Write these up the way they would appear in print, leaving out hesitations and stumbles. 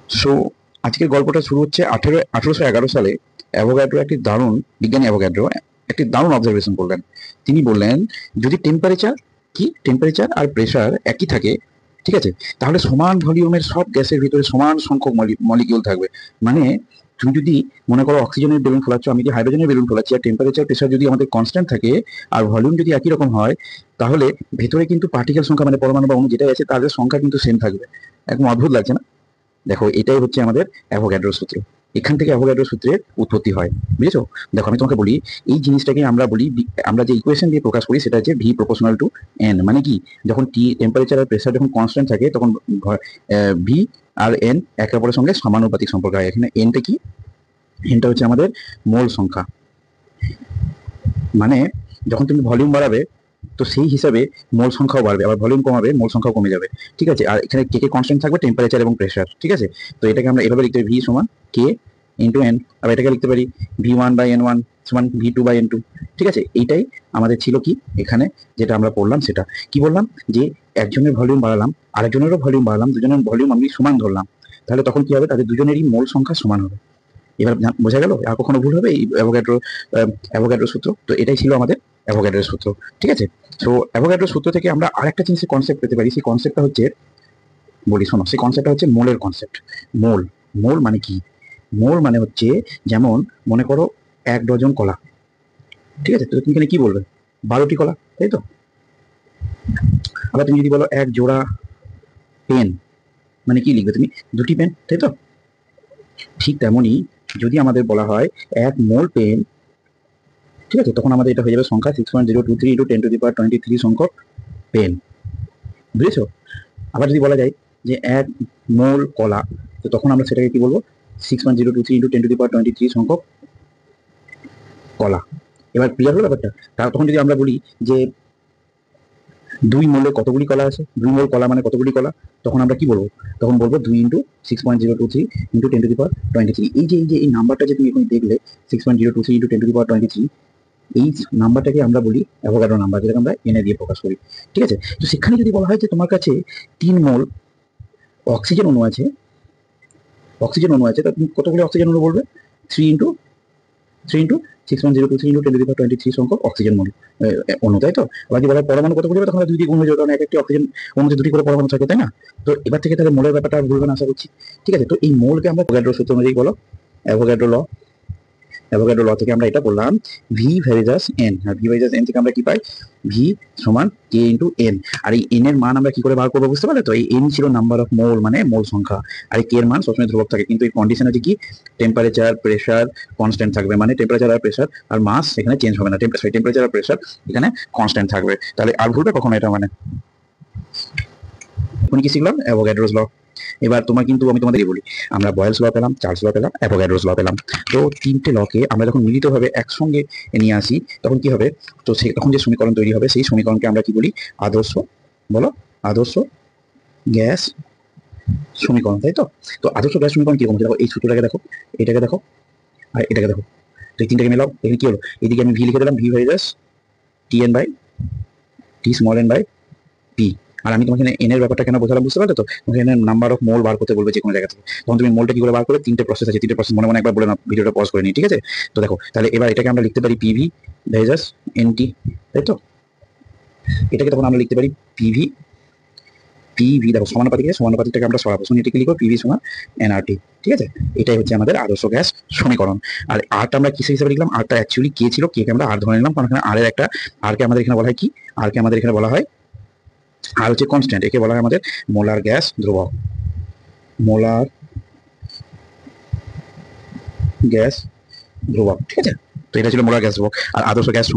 So আজকের গল্পটা শুরু হচ্ছে 1811 সালে। অ্যাভোগাড্রো একটি দারুণ বিজ্ঞানী অ্যাভোগাড্রো একটি দারুণ অবজারভেশন করলেন। তিনি বললেন, যদি টেম্পারেচার আর প্রেসার একই থাকে, ঠিক আছে, তাহলে সমান ভলিউমের সব গ্যাসের ভিতরে সমান সংখ্যক মলিকিউল থাকবে। মানে তুমি যদি মনে করো অক্সিজেনের বেলুন ফোলাচ্ছ, আমি যদি হাইড্রোজেনের বেলুন ফোলাচ্ছি, আর টেম্পারেচার প্রেসার যদি আমাদের কনস্ট্যান্ট থাকে আর ভলিউম যদি একই রকম হয়, তাহলে ভেতরে কিন্তু পার্টিকেল সংখ্যা মানে পরমাণু বা অণু যেটাই আছে তাদের সংখ্যা কিন্তু সেম থাকবে। একদম অদ্ভুত লাগছে না? দেখো, এটাই হচ্ছে আমাদের অ্যাভোগাড্রো সূত্র। এখান থেকে অ্যাভোগাড্রো সূত্রের উৎপত্তি হয়, বুঝেছো? দেখো, আমি তোমাকে বলি, এই জিনিসটাকে আমরা বলি, আমরা যে ইকুয়েশন দিয়ে প্রকাশ করি সেটা হচ্ছে ভি প্রপোর্শনাল টু এন। মানে কি, যখন টেম্পারেচার আর প্রেসার যখন কনস্ট্যান্ট থাকে তখন ভি আর এন একে অপরের সঙ্গে সমানুপাতিক সম্পর্ক হয়। এখানে এনটা কি? এনটা হচ্ছে আমাদের মোল সংখ্যা। মানে যখন তুমি ভলিউম বাড়াবে, তো সেই হিসাবে মোল সংখ্যাও বাড়বে, আবার ভলিউম কমাবে মোল সংখ্যাও কমে যাবে। ঠিক আছে, আর এখানে কে কে কনস্ট্যান্ট থাকবে? টেম্পারেচার এবং প্রেসার। ঠিক আছে, তো এটাকে আমরা এভাবে লিখতে পারি, ভি সমান কে ইন্টু এন। আবার এটাকে লিখতে পারি V1/N1 সমান V2/N2। ঠিক আছে, এইটাই আমাদের ছিল কি এখানে, যেটা আমরা পড়লাম সেটা কি বললাম, যে একজনের ভলিউম বাড়ালাম, আরেকজনেরও ভলিউম বাড়ালাম, দুজনের ভলিউম আমি সমান ধরলাম, তাহলে তখন কি হবে? তাদের দুজনেরই মোল সংখ্যা সমান হবে। এবার বোঝা গেল? আর কখনো ভুল হবে? এই অ্যাভোগাড্রো সূত্র, তো এটাই ছিল আমাদের অ্যাভোগাড্রোর সূত্র। ঠিক আছে, তো অ্যাভোগাড্রোর সূত্র থেকে আমরা আরেকটা জিনিসের কনসেপ্ট পেতে পারি। সেই কনসেপ্টটা হচ্ছে, বলি শোনো, সেই কনসেপ্টটা হচ্ছে মোলের কনসেপ্ট। মোল মোল মানে কি? মোল মানে হচ্ছে, যেমন মনে করো 1 ডজন কলা। ঠিক আছে, তো তুমি এখানে কি বলবে? 12টি কলা, তাই তো? আবার তুমি যদি বলো 1 জোড়া পেন, মানে কি লিখবে তুমি? 2টি পেন, তাই তো? ঠিক তেমনই যদি আমাদের বলা হয় 1 মোল পেন, ঠিক আছে, তখন আমাদের এটা হয়ে যাবে সংখ্যা 6.023 ইন্টু 10⁻23 সংখ্যক পেন। বুঝেছো? আবার যদি বলা যায় যে 1 মোল কলা, তো তখন আমরা সেটাকে কি বলবো? 6.023 ইন্টু 10⁻23 সংখ্যক কলা। এবার ক্লিয়ার হলো ব্যাপারটা? তখন যদি আমরা বলি যে 2 মোলে কতগুলি কলা আছে, 2 মোল কলা মানে কতগুলি কলা, তখন আমরা কি বলবো? তখন বলবো 2 ইন্টু 6.023 ইন্টু 10⁻23। এই নাম্বারটা যে তুমি এখন দেখলে, 6.023 ইন্টু 10⁻23, এই নাম্বারটাকে আমরা বলি অ্যাভোগাড্রো নাম্বার, যেটাকে আমরা এনে দিয়ে প্রকাশ করি। ঠিক আছে, তো সেখানে যদি বলা হয় যে তোমার কাছে 3 মোল অক্সিজেন অণু আছে, তা তুমি কতগুলো অক্সিজেন অণু বলবে? 3 ইন্টু 6.023 ইন্টু 10⁻23 সংখ্যক অক্সিজেন অণু, তাই তো? আবার যদি বলা হয় পরমাণু কতগুলো হবে, তখন 2 দিয়ে গুণ হয়ে যাবে, কারণ এক একটি অক্সিজেন অণুতে 2টি করে পরমাণু থাকে, তাই না? তো এবার থেকে তাহলে মোলের ব্যাপারটা আর ভুলবে না আশা করছি। ঠিক আছে, তো এই মোলকে আমরা অ্যাভোগাড্রো সূত্র অনুযায়ী বলো, অ্যাভোগাড্রো ল। অ্যাভোগাড্রো ল থেকে আমরা এটা বললাম, ভি ভ্যারিজাস এন। আর ভি ভ্যারিজাস এন থেকে আমরা কি পাই? ভি সমান কে ইন্টু এন। আর এই এন এর মান আমরা কি করে বার করবো, বুঝতে পারলে তো? এই এন ছিল নাম্বার অফ মোল, মানে মোল সংখ্যা, আর এই কে এর মান সবসময় ধ্রুবক থাকে, কিন্তু এই কন্ডিশন আছে কি, টেম্পারেচার প্রেসার কনস্ট্যান্ট থাকবে। মানে টেম্পারেচার আর প্রেসার আর মাস এখানে চেঞ্জ হবে না, টেম্পারেচার আর প্রেসার এখানে কনস্ট্যান্ট থাকবে। তাহলে আর ভুলবে কখনো এটা? মানে এখন কি শিখলাম? অ্যাভোগাড্রোস ল। এবার আমি তোমাদের বলি, আমরা বয়েলস ল পেলাম, চার্লস ল পেলাম, অ্যাভোগাড্রোস ল পেলাম। তো 3টে লকে আমরা যখন মিলিতভাবে একসঙ্গে নিয়ে আসি, তখন কি হবে? তো তখন যে সমীকরণ তৈরি হবে, সেই সমীকরণকে আমরা কি বলি? আদর্শ, বলো, আদর্শ গ্যাস সমীকরণ, তাই তো? তো আদর্শ গ্যাস সমীকরণ কিরকম? দেখো, এই সূত্রটাকে দেখো, এটাকে দেখো, আর এটাকে দেখো, তো এই 3টাকে মেলাও। এখানে কি হলো? এদিকে আমি ভি লিখে দিলাম, V varies as T N by T small N by P. আর আমি তোমাকে এন এর ব্যাপারটা কেন বোঝালাম, বুঝতে পারলে তো? এখানে নাম্বার অফ মোল বার করতে বলবে যে কোনো জায়গা থেকে, তখন তুমি মোলটা কি করে বার করে, 3টে প্রসেস আছে, 3টে প্রসেস মনে মনে একবার বলে না, ভিডিওটা পজ করে নিই, ঠিক আছে? তো দেখো, তাহলে এবার এটাকে আমরা লিখতে পারি পিভি ভেজাস এনটি, তাই তো? এটাকে তখন আমরা লিখতে পারি পিভি পিভি, দেখো সমানুপাতিকটাকে আমরা সরাবো, এটাকে লিখবো পিভি সমান এনআরটি। ঠিক আছে, এটাই হচ্ছে আমাদের আদর্শ গ্যাস সমীকরণ। আর আরটা আমরা কিসের হিসাবে লিখলাম? আরটা অ্যাকচুয়ালি কে ছিল, কে আমরা আর ধরে নিলাম, কারণ এখানে আর এর একটা, আরকে আমাদের এখানে বলা হয় কি, আরকে আমাদের এখানে বলা হয়, আর হচ্ছে কনস্ট্যান্ট, একে বলা হয় আমাদের মোলার গ্যাস ধ্রুবক, মোলার গ্যাস ধ্রুবক। ঠিক আছে, তো এটা ছিল মোলার গ্যাস ধ্রুবক। আর আদর্শ গ্যাস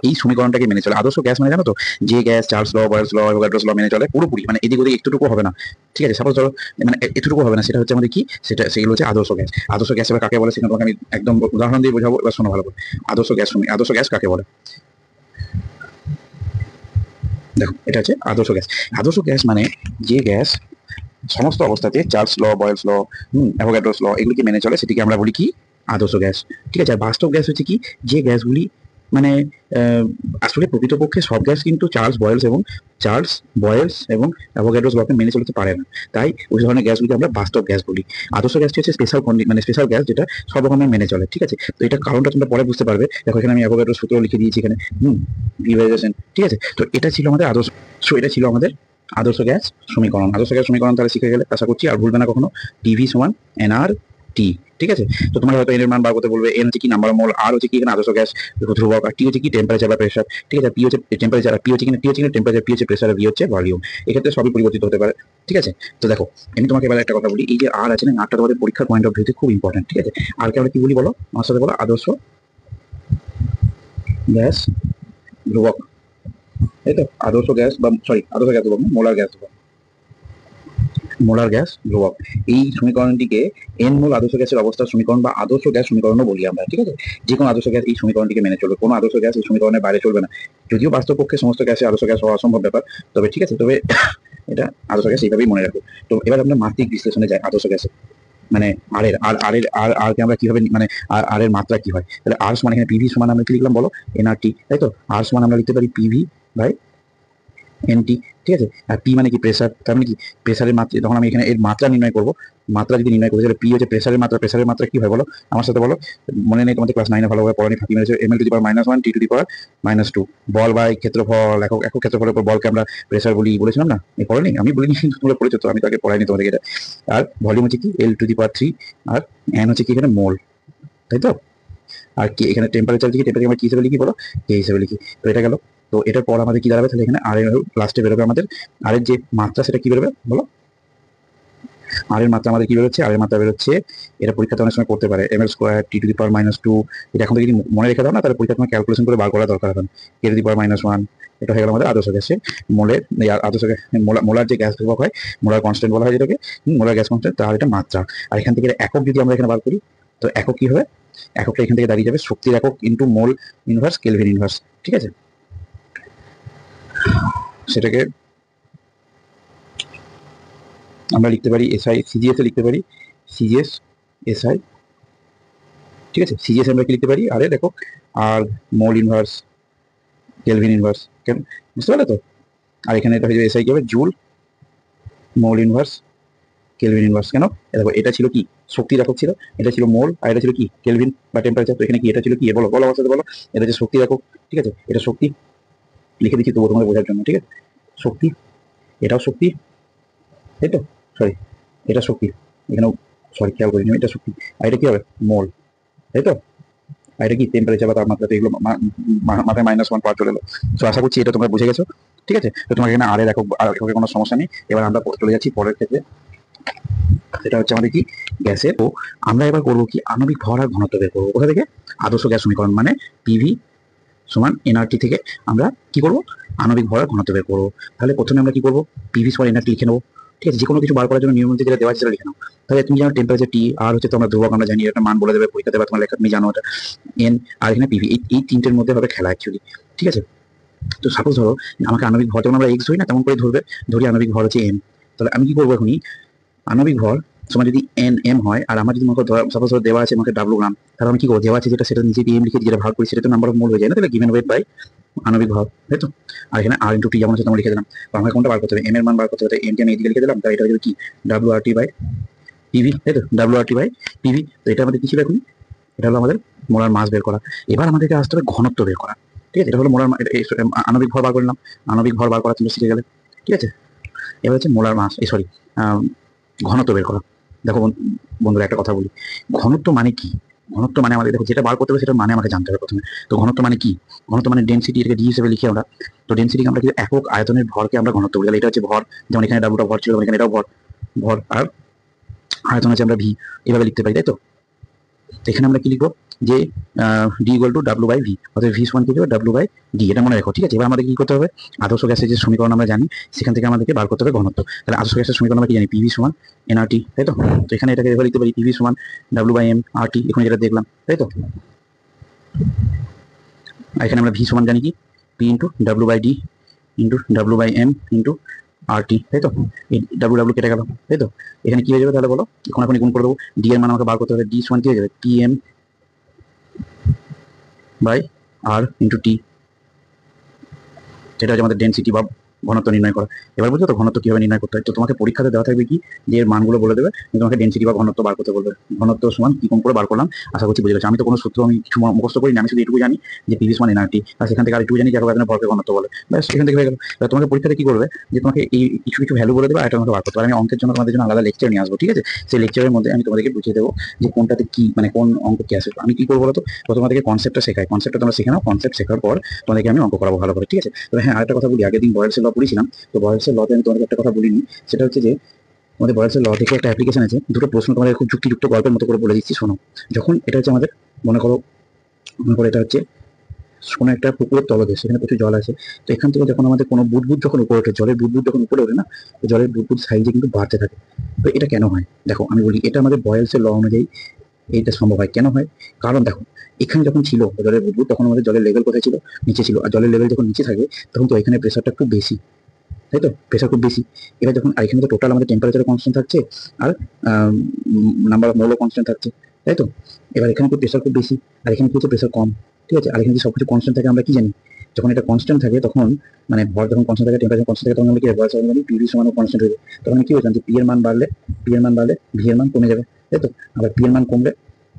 এই সমীকরণটাকে মেনে চলে। আদর্শ গ্যাস মানে জানো তো, যে গ্যাস চার্লস ল, বয়েলস ল, অ্যাভোগাড্রোস ল মেনে চলে পুরোপুরি, মানে এদিক ওদিক একটুটুকু হবে না। ঠিক আছে, সাপোজ ধরো মানে এতটুকু হবে না, সেটা হচ্ছে আমাদের কি, সেগুলো হচ্ছে আদর্শ গ্যাস। আদর্শ গ্যাস এবার কাকে বলে, সেখানে তোমাকে আমি একদম উদাহরণ দিয়ে বোঝাবো, এবার শোনো ভালো করে। আদর্শ গ্যাস কাকে বলে? দেখো, এটা হচ্ছে আদর্শ গ্যাস। আদর্শ গ্যাস মানে যে গ্যাস সমস্ত অবস্থাতে চার্লস ল, বয়েলস ল, অ্যাভোগাড্রোস ল এগুলিকে মেনে চলে, সেটিকে আমরা বলি কি, আদর্শ গ্যাস। ঠিক আছে, আর বাস্তব গ্যাস হচ্ছে কি, যে গ্যাসগুলি মানে আসলে প্রকৃতপক্ষে সব গ্যাস কিন্তু চার্লস বয়েলস এবং অ্যাভোগাড্রোস লকে মেনে চলতে পারে না। তাই ওই ধরনের গ্যাসগুলোকে আমরা বাস্তব গ্যাস বলি। আদর্শ গ্যাসটি হচ্ছে স্পেশাল গ্যাস যেটা সব রকমের মেনে চলে, ঠিক আছে। তো এটা কারণটা তোমরা পরে বুঝতে পারবে। দেখো এখানে আমি অ্যাভোগাড্রোর সূত্র লিখে দিয়েছি এখানে, ভিভাইজেশন, ঠিক আছে। তো এটা ছিল আমাদের আদর্শ, এটা ছিল আমাদের আদর্শ গ্যাস সমীকরণ। আদর্শ গ্যাস সমীকরণ তাহলে শিখে গেলে আশা করছি, আর ভুলবে না কখনো। টিভি সমান এনআর টি, ঠিক আছে। তো তোমার হয়তো এন এর মান বার করতে বলবে, এন হচ্ছে কি নাম্বার অফ মোল, আর হচ্ছে কি এখানে আদর্শ গ্যাস ধ্রুবক, আর টি হচ্ছে কি টেম্পারেচার বা প্রেশার, ঠিক আছে। পি হচ্ছে টেম্পারেচার, আর টি হচ্ছে কিনা টেম্পারেচার, পি হচ্ছে প্রেশার, আর ভি হচ্ছে ভলিউম। এক্ষেত্রে সবই পরিবর্তিত হতে পারে, ঠিক আছে। তো দেখো আমি তোমাকে এবার একটা কথা বলি, এই যে আর আছে না, আরটা তোমাদের পরীক্ষার পয়েন্ট অফ ভিউতে খুব ইম্পর্টেন্ট, ঠিক আছে। আরকে আমরা কি বলি বলো, আমার সাথে বলো, আদর্শ গ্যাস ধ্রুবক, এই তো আদর্শ গ্যাস বা আদর্শ গ্যাস ধ্রুবক, মোলার গ্যাস ধ্রুবক। এই সমীকরণটিকে এন মোল আদর্শ গ্যাসের অবস্থার সমীকরণ বা আদর্শ গ্যাস সমীকরণও বলি আমরা, ঠিক আছে। যে কোনো আদর্শ গ্যাস এই সমীকরণটিকে মেনে চলবে, কোনো আদর্শ গ্যাস এই সমীকরণের বাইরে চলবে না। যদিও বাস্তব পক্ষে সমস্ত গ্যাসে আদর্শ গ্যাস হওয়া অসম্ভব ব্যাপার, তবে ঠিক আছে, তবে এটা আদর্শ গ্যাস এইভাবেই মনে রাখো। তো এবার আমরা মাত্রিক বিশ্লেষণে যাই আদর্শ গ্যাসে, মানে আর কে আমরা কিভাবে মানে আর এর মাত্রা কি হয়। তাহলে আর সমান এখানে পিভি সমান আমরা কি লিখলাম বলো, এনআরটি, তাই তো। আর সমান আমরা লিখতে পারি পিভি বাই এনটি, ঠিক আছে। আর পি মানে কি প্রেসার, তার মানে কি প্রেসারের মাত্রা। তখন আমি এখানে এর মাত্রা নির্ণয় করবো, মাত্রা যদি নির্ণয় করবো তাহলে পি হচ্ছে প্রেসারের মাত্রা কি হয় বলো আমার সাথে বলো। মনে নেই তোমাদের ক্লাস 9-এ ভালোভাবে পড়ানি, ফাঁকি মেরেছে। M L to the power -1 T to the power -2 বল বাই ক্ষেত্রফল, একক একক ক্ষেত্রফলের উপর বলকে আমরা প্রেসার বলি, বলেছিলাম না? এই পড়েনি? আমি বলিনি কিন্তু তোমরা পড়েছো, তো আমি তাকে পড়াইনি তোমাদের এটা। আর ভলিউম হচ্ছে কি এল to the power 3, R N হচ্ছে কি এখানে মোল, তাই তো। আর কি এখানে টেম্পারেচার লিখি, টেম্পারেচার আমরা কি হিসেবে লিখি বলো, কে হিসেবে লিখি। তো এটা গেল। তো এটার পর আমাদের কি দাঁড়াবে, তাহলে এখানে আর এর লাস্টে বেরোবে আমাদের আর এর যে মাত্রা, সেটা কি বেরোবে বলো। আর এর মাত্রা আমাদের কি বেরোচ্ছে, আর এর মাত্রা বেরোচ্ছে, এটা পরীক্ষাতে অনেক সময় করতে পারে, M L square T to the power -2। এটা এখন থেকে যদি মনে রেখে দাও না, তাহলে পরীক্ষা তোমার ক্যালকুলেশন করে বার করা দরকার হবে না। কে টু দি পাওয়ার -1, এটা হয়ে গেল আমাদের আদর্শ গ্যাসের মোলের, আদর্শ মোলার যে গ্যাস ধ্রুবক হয়, মোলার কনস্ট্যান্ট বলা হয় যেটাকে, মোলার গ্যাস কনস্ট্যান্ট, তার এটা মাত্রা। আর এখান থেকে একক যদি আমরা এখানে বার করি, তো একক কি হবে, এককটা এখান থেকে দাঁড়িয়ে যাবে শক্তির একক into mole inverse kelvin inverse, ঠিক আছে। সেটাকে আমরা লিখতে পারি এসআই সিজিএস এ লিখতে পারি, সিজিএস এসআই, ঠিক আছে। সিজিএস আমরা কি লিখতে পারি, আরে দেখো, আর মোল ইনভার্স কেলভিন ইনভার্স, কেন বুঝতে পারলে তো। আর এখানে এটা হয়ে যাবে এসআই কি হবে, joule mole inverse kelvin inverse. কেন দেখো, এটা ছিল কি শক্তির একক ছিল, এটা ছিল মোল, আর এটা ছিল কি কেলভিন বা টেম্পারেচার। তো এখানে কি এটা ছিল কি, বলো বলো আমার সাথে বলো, এটা হচ্ছে শক্তির একক, ঠিক আছে। এটা শক্তি লিখে দিচ্ছি তবুও তোমাদের বোঝার জন্য, ঠিক আছে। শক্তি, এটাও শক্তি, তাই তো, সরি এটা শক্তি, এখানেও সরি খেয়াল করিনি, এটা শক্তি। আর এটা কি হবে, মোল, তাই তো। আর এটা কি টেম্পারেচার বা তাপমাত্রা, তো এগুলো মাথায় -1 পাওয়ার চলে এলো। তো আশা করছি এটা তোমরা বুঝে গেছো, ঠিক আছে। তো তোমাকে এখানে আর এর এককের কোনো সমস্যা নেই। এবার আমরা চলে যাচ্ছি পরের ক্ষেত্রে, সেটা হচ্ছে আমাদের কি গ্যাসের। তো আমরা এবার করবো কি আণবিক ভর আর ঘনত্ব বের করবো। কোথা থেকে, আদর্শ গ্যাস সমীকরণ মানে পিভি সমান এনআরটি থেকে আমরা কি করবো, আণবিক ভর আর ঘনত্ব বের করবো। তাহলে প্রথমে আমরা কি করবো, পিভি সমান এনআরটি লিখে নেবো, ঠিক আছে। যে কোনো কিছু বার করার জন্য নিয়ম মধ্যে যেটা দেওয়া আছে সেটা লিখে নাও। তাহলে তুমি জানো টেম্পারেচার টি, আর হচ্ছে তো আমরা ধ্রুবক আমরা জানি, একটা মান বলে দেবে পরীক্ষাতে বা তোমার লেখা তুমি জানো এটা, এন, আর এখানে পিভি, এই তিনটের মধ্যে হবে খেলা অ্যাকচুয়ালি, ঠিক আছে। তো সাপোজ ধরো আমাকে আণবিক ভর, যেমন আমরা এক্স ধরি না তেমন করে ধরি আণবিক ভর হচ্ছে এম। তাহলে আমি কি করবো এখনই, আণবিক ভর সমান যদি এন এম হয়, আর আমার যদি মনে করো সাপোজ ধরো দেওয়া আছে আমাকে ডাব্লু গ্রাম, তাহলে আমি কি করবো, দেওয়া আছে যেটা সেটা নিচে এম লিখে যেটা ভাগ করি সেটা তো নাম্বার অফ মোল হয়ে যায় না, তাহলে গিভেন ওয়েট বাই আণবিক ভর, তাই তো। আর এখানে আর ইন্টু টি যেমন আছে তেমন লিখে দিলাম। তো আমাকে কোনটা বার করতে হবে, এম এর মান বার করতে হবে, এম কে আমি এদিকে লিখে দিলাম, তাই এটা হচ্ছে কি W R T by PV, তাই তো, W R T by PV. তো এটা আমাদের কি ছিল এখন, এটা হলো আমাদের মোলার মাস বের করা। এবার আমাদেরকে আসতে হবে ঘনত্ব বের করা, ঠিক আছে। এটা হলো মোলার আণবিক ভর বার করলাম, আণবিক ভর বার করা তোমরা শিখে গেলে, ঠিক আছে। এবার হচ্ছে মোলার মাস, সরি ঘনত্ব বের করা। দেখো বন্ধুরা একটা কথা বলি, ঘনত্ব মানে কি, ঘনত্ব মানে আমাদের দেখো যেটা বার করতে হবে সেটা মানে আমাকে জানতে হবে প্রথমে। তো ঘনত্ব মানে কি, ঘনত্ব মানে ডেনসিটি, এটাকে ডি হিসেবে লিখি আমরা। তো ডেনসিটিকে আমরা কি একক আয়তনের ভরকে আমরা ঘনত্ব বলি, এটা হচ্ছে ভর, যেমন এখানে ডাব্লুটা ভর ছিল, এখানে এটাও ভর, ভর আর আয়তন হচ্ছে আমরা ভি, এভাবে লিখতে পারি, তাই তো। এখানে আমরা কি লিখবো, যে D equal to W by V, অর্থাৎ ভি সমান কি হবে ডাব্লু বাই ডি, এটা মনে রাখো, ঠিক আছে। এবার আমাদের কি করতে হবে, আদর্শ গ্যাসের যে সমীকরণ আমরা জানি সেখান থেকে আমাদেরকে বার করতে হবে ঘনত্ব। তাহলে আদর্শ গ্যাসের সমীকরণ আমরা কি জানি, পিভি সমান এনআরটি, তাই তো। তো এখানে এটাকে এভাবে লিখতে পারি, পিভি সমান ডাব্লু বাই এম আর টি, এখন যেটা দেখলাম, তাই তো। আর এখানে আমরা ভি সমান জানি কি, P into W by D into W by M into R T, তাই তো। এই ডাব্লু ডাব্লু কেটে গেল, তাই তো। এখানে কি হয়ে যাবে তাহলে বলো, এখন গুণ করে দেবো, ডি এর মান আমাকে বার করতে হবে, ডি সমান কি হয়ে যাবে, P M by R into T, যেটা হচ্ছে আমাদের ডেনসিটি বা ঘনত্ব নির্ণয় করা। এবার বুঝছো তো ঘনত্ব কিভাবে নির্ণয় করতে হয়? তো তোমাকে পরীক্ষাতে দেওয়া থাকবে কি, যে এর মানগুলো বলে দেবে, কিন্তু তোমাকে ডেনসিটি বা ঘনত্ব বার করতে বলবে। ঘনত্ব সমান কি কোন করে বার করলাম, আশা করছি বুঝে গেছো। আমি তো কোনো সূত্র আমি কিছু মুখস্থ করিনি, আমি শুধু এটুকু জানি যে পিভি সমান এনআরটি, আর সেখান থেকে আরেকটু জানি যে একবার ভরকে ঘনত্ব বলে, ব্যাস এখান থেকে হয়ে গেল। এবার তোমাকে পরীক্ষাতে কি করবে, যে তোমাকে এই কিছু কিছু ভ্যালু বলে দেবে, আর এটা তোমাকে বার করতে হবে। আমি অঙ্কের জন্য তোমাদের জন্য আলাদা লেকচার নিয়ে আসবো, ঠিক আছে? সেই লেকচারের মধ্যে আমি তোমাদেরকে বুঝিয়ে দেবো যে কোনটাতে কি, মানে কোন অঙ্ক কি আসে। আমি কি করবো বলো তো, তোমাদেরকে কনসেপ্টটা শেখাই, কনসেপ্টটা তোমরা শিখে নাও, কনসেপ্ট শেখার পর তোমাদেরকে আমি অঙ্ক করাবো ভালো করে, ঠিক আছে? তবে হ্যাঁ, আরেকটা কথা বলি, আগের দিন বয়েলসের ল পড়েছিলাম, তো বয়েলসের লতে আমি তোমাদের একটা কথা বলিনি, সেটা হচ্ছে যে আমাদের বয়েলসের ল থেকে একটা অ্যাপ্লিকেশন আছে, দুটো প্রশ্ন তোমাদের খুব যুক্তিযুক্ত গল্পের মতো করে বলে দিচ্ছি, শোনো। যখন এটা হচ্ছে আমাদের, মনে করো, এটা হচ্ছে কোনো একটা পুকুরের তলদেশ, সেখানে প্রচুর জল আছে। তো এখান থেকে যখন আমাদের কোনো বুদবুদ যখন উপরে ওঠে, জলের বুদবুদ যখন উপরে ওঠে না, তো জলের বুদবুদ সাইজে কিন্তু বাড়তে থাকে। তো এটা কেন হয় দেখো, আমি বলি, এটা আমাদের বয়েলসের ল অনুযায়ী এইটা সম্ভব হয়। কেন হয়? কারণ দেখো, এখানে যখন ছিল জলের বুদবুদ, তখন আমাদের জলের লেভেল কোথায় ছিল? নিচে ছিল। আর জলের লেভেল যখন নিচে থাকে, তখন তো এখানে প্রেশারটা খুব বেশি, তাই তো? প্রেশার খুব বেশি। এবার যখন, আর এখানে তো টোটাল আমাদের টেম্পারেচার কনস্ট্যান্ট থাকছে, আর নাম্বার অফ মোলও কনস্ট্যান্ট থাকছে, তাই তো? এবার এখানে তো প্রেশার খুব বেশি, আর এখানে কি হচ্ছে, প্রেশার কম, ঠিক আছে? আর এখানে যদি সবকিছু কনস্ট্যান্ট থাকে, আমরা কি জানি, যখন এটা কনস্ট্যান্ট থাকে তখন, মানে ভর যখন কনস্ট্যান্ট থাকে, টেম্পারেচার কনস্ট্যান্ট থাকে, তখন আমরা কি ভর জানি পিভি সমান কনস্ট্যান্ট হয়ে যায়। তখন আমি কি বলছিলাম, যে পি এর মান বাড়লে, ভি এর মান কমে যাবে, তাই তো? আবার পি এর মান কমলে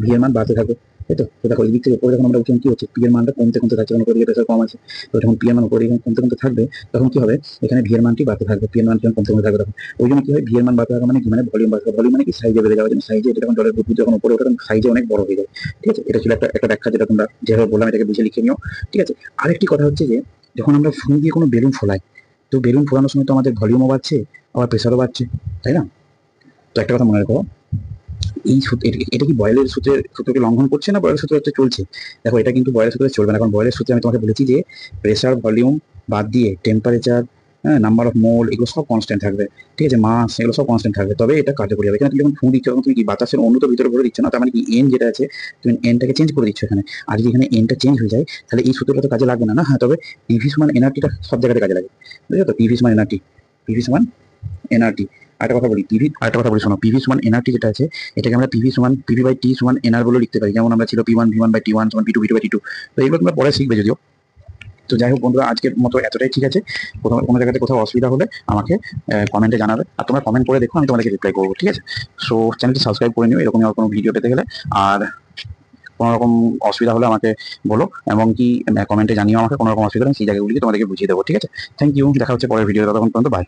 ভি এর মান বাড়তে থাকবে, তাই তো? তো দেখো, এই দিক থেকে উপরে যখন আমরা উঠলাম, কি হচ্ছে, পি এর মানটা কমতে কমতে থাকছে, কারণ উপরে দিকে প্রেশার কম আছে। তো যখন পি এর মান উপরে কমতে কমতে থাকবে, তখন কি হবে, এখানে ভি এর মানটি বাড়তে থাকবে, পি এর মান যখন কমতে কমতে থাকবে, তখন ওই জন্য কি হয়, ভি এর মান বাড়তে থাকা মানে কি, মানে ভলিউম বাড়তে, ভলিউম মানে কি, সাইজে বেড়ে যাওয়ার জন্য। সাইজে, এটা যখন জলের বুদবুদ যখন উপরে ওঠে, তখন সাইজে অনেক বড় হয়ে যায়, ঠিক আছে? এটা ছিল একটা একটা ব্যাখ্যা, যেটা তোমরা যেভাবে বললাম এটাকে বুঝে লিখে নিও, ঠিক আছে? আরেকটি কথা হচ্ছে যে, যখন আমরা ফোন দিয়ে কোনো বেলুন ফোলাই, তো বেলুন ফোলানোর সময় তো আমাদের ভলিউমও বাড়ছে, আবার প্রেশারও বাড়ছে, তাই না? তো একটা কথা মনে রাখো, এই সূত্র, এটা কি বয়েলের সূত্রকে লঙ্ঘন করছে, না বয়েলের সূত্র চলছে? দেখো, এটা কিন্তু বয়েলের সূত্রে চলবে না, কারণ বয়েলের সূত্রে আমি তোমাকে বলেছি যে প্রেসার, ভলিউম বাদ দিয়ে টেম্পারেচার, হ্যাঁ, নাম্বার অফ মোল, এগুলো সব কনস্ট্যান্ট থাকবে, ঠিক আছে? মাস, এগুলো সব কনস্ট্যান্ট থাকবে, তবে এটা কার্যকরী হবে। এখানে তুমি যখন ফু দিচ্ছ, তখন তুমি কি বাতাসের অণু তো ভিতরে ভরে দিচ্ছ না, তার মানে কি এন যেটা আছে, তুমি এনটাকে চেঞ্জ করে দিচ্ছ এখানে। আর যদি এখানে এনটা চেঞ্জ হয়ে যায়, তাহলে এই সূত্রটা তো কাজে লাগবে না, না? হ্যাঁ, তবে পিভি সমান এনআরটিটা সব জায়গাতে কাজে লাগে, বুঝছো তো? পিভি সমান এনআরটি, পিভি সমান এনআরটি। আরেকটা কথা বলি, শোনো, পিভি সমান এনআরটি যেটা আছে, এটাকে আমরা পিভি সমান পিভি বাই টি সমান এনআর বলে লিখতে পারি। যেমন আমরা ছিল পি1 ভি1 বাই টি1 সমান পি2 ভি2 বাই টি2। তো এগুলো তোমরা পরে শিখবে যদিও। তো যাই হোক বন্ধুরা, আজকের মতো এতটাই, ঠিক আছে? কোথাও কোনো জায়গাতে কোথাও অসুবিধা হলে আমাকে কমেন্টে জানাবে, আর তোমরা কমেন্ট করে দেখো, আমি তোমাদেরকে রিপ্লাই করবো, ঠিক আছে? সো চ্যানেলটি সাবস্ক্রাইব করে নিও এরকমই আর কোনো ভিডিও পেতে গেলে। আর কোনো রকম অসুবিধা হলে আমাকে বলো, এবং কি কমেন্টে জানিও আমাকে কোনো রকম অসুবিধা হলে, সেই জায়গাগুলিকে তোমাদেরকে বুঝিয়ে দেবো, ঠিক আছে? থ্যাংক ইউ, দেখা হচ্ছে পরের ভিডিও, ততক্ষণ পর্যন্ত বাই।